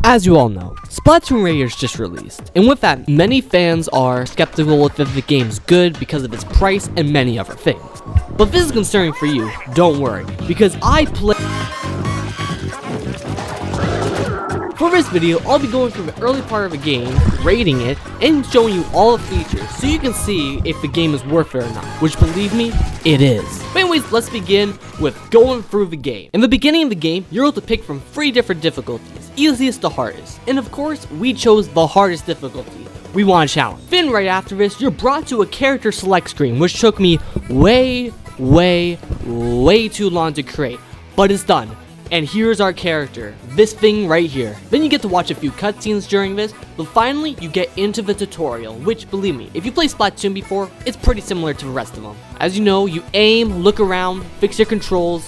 As you all know, Splatoon Raiders just released, and with that, many fans are skeptical if the game's good because of its price and many other things. But if this is concerning for you, don't worry, because For this video, I'll be going through the early part of the game, rating it, and showing you all the features so you can see if the game is worth it or not, which believe me, it is. But anyways, let's begin with going through the game. In the beginning of the game, you're able to pick from 3 different difficulties, easiest to hardest, and of course, we chose the hardest difficulty. We want a challenge. Then right after this, you're brought to a character select screen, which took me way too long to create, but it's done. And here's our character, this thing right here. Then you get to watch a few cutscenes during this, but finally you get into the tutorial, which believe me, if you played Splatoon before, it's pretty similar to the rest of them. As you know, you aim, look around, fix your controls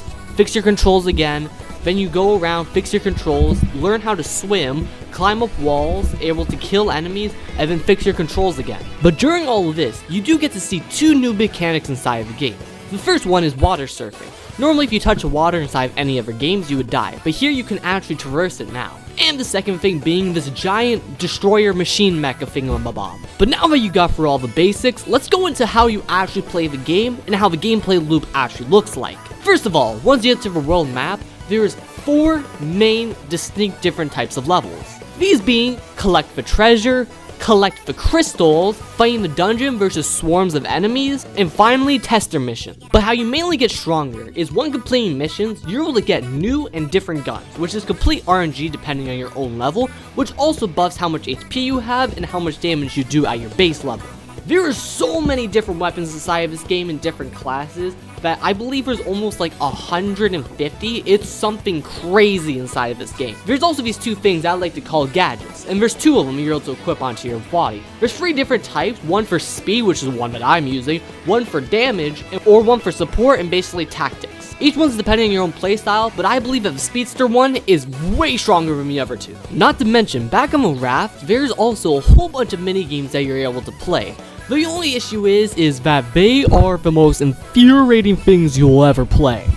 again, then you go around, fix your controls, learn how to swim, climb up walls, able to kill enemies, and then fix your controls again. But during all of this, you do get to see 2 new mechanics inside of the game. The first one is water surfing. Normally if you touch water inside any other games you would die, but here you can actually traverse it now. And the second thing being this giant destroyer machine mecha thingamabob. But now that you got through all the basics, let's go into how you actually play the game and how the gameplay loop actually looks like. First of all, once you get to the world map, there's 4 main distinct different types of levels. These being collect the treasure, collect the crystals, fighting the dungeon versus swarms of enemies, and finally tester missions. But how you mainly get stronger is when completing missions, you're able to get new and different guns, which is complete RNG depending on your own level, which also buffs how much HP you have and how much damage you do at your base level. There are so many different weapons inside of this game in different classes that I believe there's almost like 150. It's something crazy inside of this game. There's also these 2 things I like to call gadgets, and there's 2 of them you're able to equip onto your body. There's 3 different types, one for speed, which is the one that I'm using, one for damage, or one for support and basically tactics. Each one's depending on your own playstyle, but I believe that the speedster one is way stronger than the other 2. Not to mention, back on the raft, there's also a whole bunch of mini games that you're able to play. The only issue is that they are the most infuriating things you'll ever play.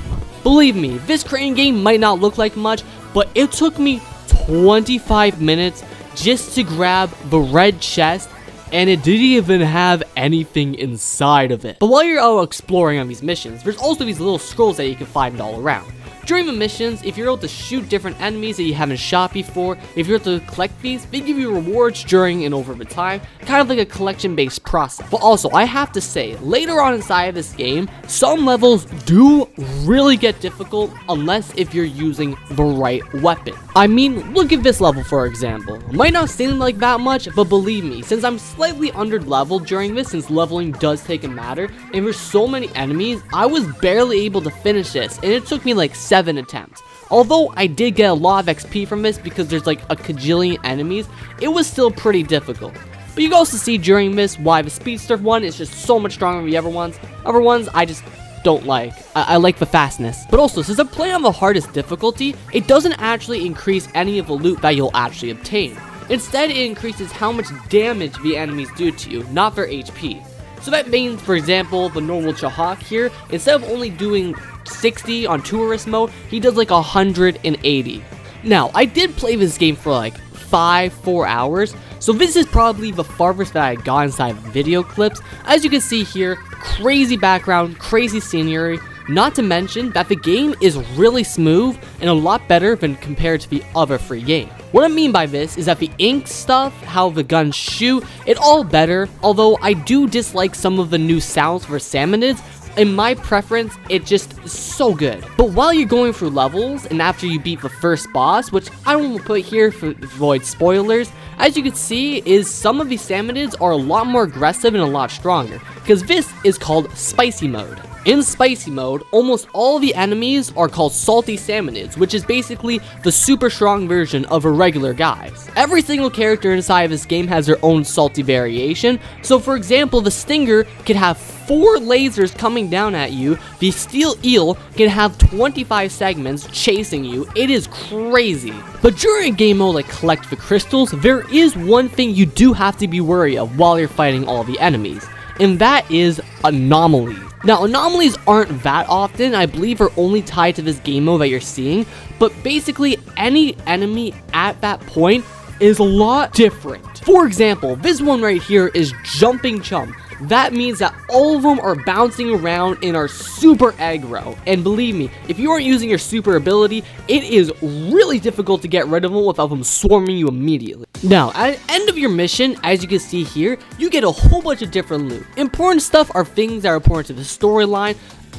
Believe me, this crane game might not look like much, but it took me 25 minutes just to grab the red chest, and it didn't even have anything inside of it. But while you're out exploring on these missions, there's also these little scrolls that you can find all around. During the missions, if you're able to shoot different enemies that you haven't shot before, if you're able to collect these, they give you rewards during and over the time, kind of like a collection-based process. But also, I have to say, later on inside of this game, some levels do really get difficult unless if you're using the right weapon. I mean, look at this level for example. It might not seem like that much, but believe me, since I'm slightly under-leveled during this, since leveling does take a matter, and there's so many enemies, I was barely able to finish this, and it took me like 7 attempts. Although I did get a lot of XP from this because there's like a kajillion enemies, it was still pretty difficult. But you can also see during this why the speedster one is just so much stronger than the other ones. Other ones I just don't like. I like the fastness. But also, since I'm playing on the hardest difficulty, it doesn't actually increase any of the loot that you'll actually obtain. Instead, it increases how much damage the enemies do to you, not their HP. So that means, for example, the normal Chahak here, instead of only doing 60 on tourist mode, he does like 180. Now, I did play this game for like 4 hours, so this is probably the farthest that I got inside video clips. As you can see here, crazy background, crazy scenery, not to mention that the game is really smooth and a lot better than compared to the other free game. What I mean by this is that the ink stuff, how the guns shoot, it all better, although I do dislike some of the new sounds for salmonids. In my preference, it's just so good. But while you're going through levels, and after you beat the first boss, which I won't put here to avoid spoilers, as you can see is some of these salmonids are a lot more aggressive and a lot stronger, because this is called spicy mode. In spicy mode, almost all the enemies are called salty salmonids, which is basically the super strong version of a regular guys. Every single character inside of this game has their own salty variation, so for example, the Stinger can have 4 lasers coming down at you, the Steel Eel can have 25 segments chasing you. It is crazy. But during a game mode like collect the crystals, there is one thing you do have to be wary of while you're fighting all the enemies, and that is anomalies. Now, anomalies aren't that often, I believe are only tied to this game mode that you're seeing, but basically any enemy at that point is a lot different. For example, this one right here is Jumping Chum. That means that all of them are bouncing around and are super aggro. And believe me, if you aren't using your super ability, it is really difficult to get rid of them without them swarming you immediately. Now, at the end of your mission, as you can see here, you get a whole bunch of different loot. Important stuff are things that are important to the storyline,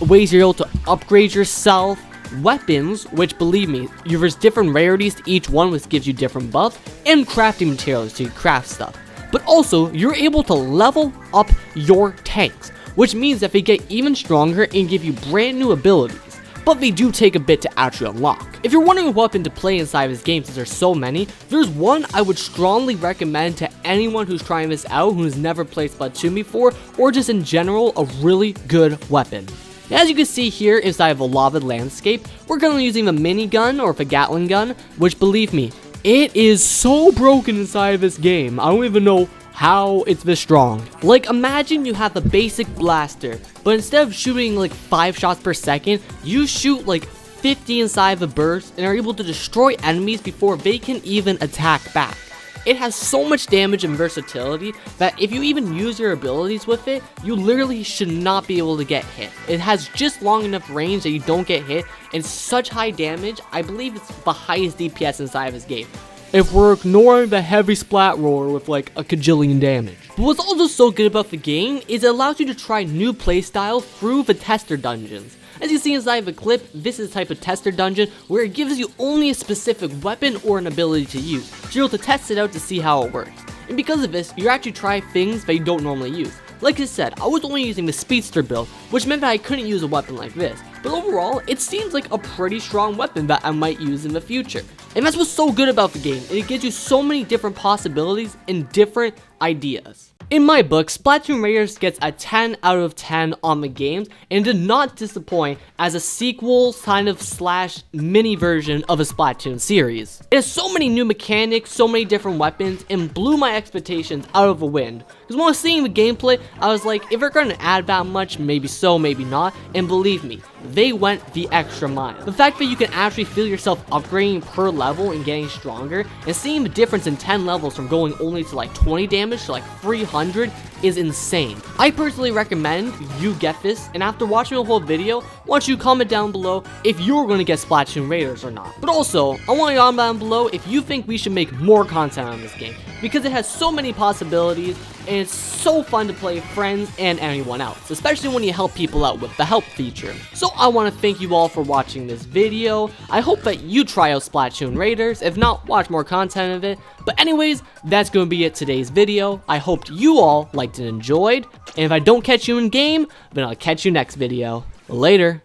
ways you're able to upgrade yourself, weapons, which believe me, there's different rarities to each one, which gives you different buffs, and crafting materials to craft stuff. But also, you're able to level up your tanks, which means that they get even stronger and give you brand new abilities, but they do take a bit to actually unlock. If you're wondering what weapon to play inside this game, since there's so many, there's one I would strongly recommend to anyone who's trying this out, who's never played Splatoon before, or just in general, a really good weapon. As you can see here inside of a lava landscape, we're currently using the minigun or the Gatling gun, which believe me, it is so broken inside of this game. I don't even know how it's this strong. Like, imagine you have the basic blaster, but instead of shooting like 5 shots per second, you shoot like 50 inside of a burst and are able to destroy enemies before they can even attack back. It has so much damage and versatility that if you even use your abilities with it, you literally should not be able to get hit. It has just long enough range that you don't get hit, and such high damage, I believe it's the highest DPS inside of this game, if we're ignoring the heavy splat roar with like a kajillion damage. But what's also so good about the game is it allows you to try new playstyles through the tester dungeons. As you see inside of the clip, this is the type of tester dungeon where it gives you only a specific weapon or an ability to use, so you're able to test it out to see how it works. And because of this, you actually try things that you don't normally use. Like I said, I was only using the speedster build, which meant that I couldn't use a weapon like this. But overall, it seems like a pretty strong weapon that I might use in the future. And that's what's so good about the game, and it gives you so many different possibilities and different ideas. In my book, Splatoon Raiders gets a 10 out of 10 on the games and did not disappoint as a sequel kind of slash mini version of a Splatoon series. It has so many new mechanics, so many different weapons, and blew my expectations out of the wind. Because when I was seeing the gameplay, I was like, if they're going to add that much, maybe so, maybe not, and believe me, they went the extra mile. The fact that you can actually feel yourself upgrading per level and getting stronger, and seeing the difference in 10 levels from going only to like 20 damage to like 300 is insane. I personally recommend you get this, and after watching the whole video, I want you to comment down below if you're going to get Splatoon Raiders or not. But also, I want you to comment down below if you think we should make more content on this game, because it has so many possibilities, and it's so fun to play with friends and anyone else, especially when you help people out with the help feature. So I want to thank you all for watching this video. I hope that you try out Splatoon Raiders. If not, watch more content of it. But anyways, that's going to be it today's video. I hope you all liked and enjoyed. And if I don't catch you in game, then I'll catch you next video. Later.